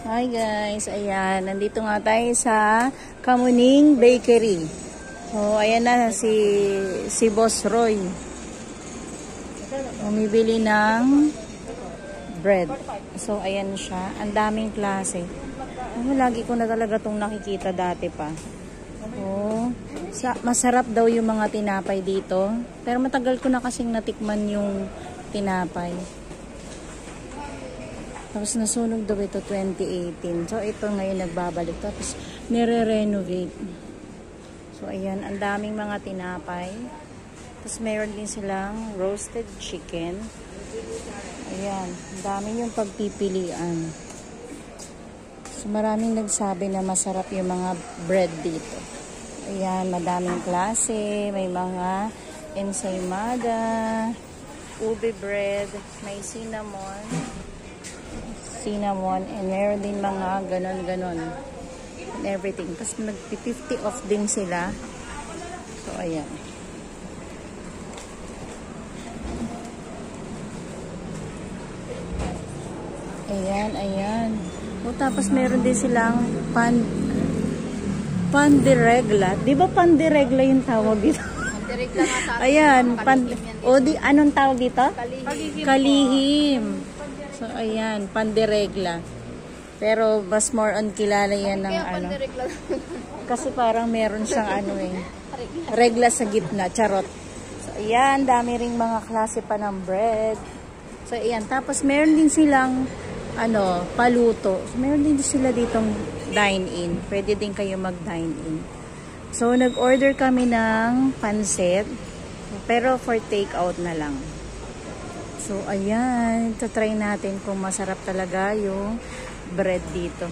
Hi guys, ayan, nandito nga tayo sa Kamuning Bakery. So, ayan na si Boss Roy. Bumibili ng bread. So, ayan siya. Ang daming klase. Lagi ko na talaga itong nakikita dati pa. Oh, masarap daw yung mga tinapay dito. Pero matagal ko na kasing natikman yung tinapay. Tapos nasunog daw ito 2018. So ito ngayon nagbabalik. Tapos nire-renovate. So ayan, ang daming mga tinapay. Tapos meron din silang roasted chicken. Ayan, ang dami yung pagpipilian. So maraming nagsabi na masarap yung mga bread dito. Ayan, madaming klase. May mga ensaymada, ube bread, may cinnamon, and meron din mga ganon and everything. Tapos nag-50 off din sila. So ayan. Ayan. O, tapos meron din silang pandiregla. Di ba pandiregla yung tawag dito? Pandiregla nga sa atin. Ayan. Anong tawag dito? Kalihim. So, ayan, pandiregla. Pero, mas more on kilala yan ng ano. Kasi parang meron siyang regla sa gitna, charot. So, ayan, dami ring mga klase pa ng bread. So, ayan. Tapos, meron din silang, paluto. So, meron din sila ditong dine-in. Pwede din kayo mag-dine-in. So, nag-order kami ng pansit. Pero, for take-out na lang. So, ayan. Try natin kung masarap talaga yung bread dito.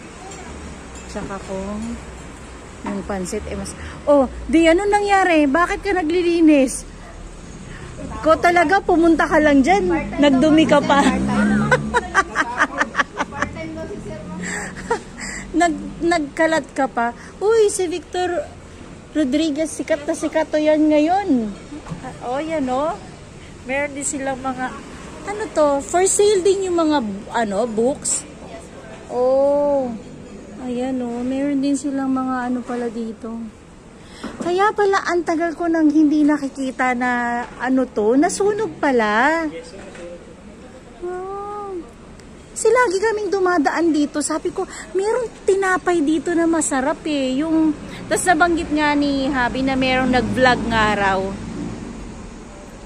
Tsaka kung yung pansit. Ano nangyari? Bakit ka naglilinis? Ko talaga, pumunta ka lang dyan. Nagdumi ka pa. Nagkalat ka pa. Uy, si Victor Rodriguez, sikat na sikat to yan ngayon. Yan Meron din silang mga for sale din yung mga books. Ayan meron din silang mga pala dito. Kaya pala ang tagal ko nang hindi nakikita na nasunog pala. Kasi lagi kaming dumadaan dito. Sabi ko, meron tinapay dito na masarap Tapos nabanggit nga ni Habi na merong nag-vlog nga raw.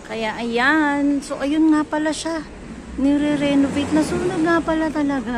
Kaya ayan. So ayun nga pala siya. Nire-renovate. Nasunog nga pala talaga.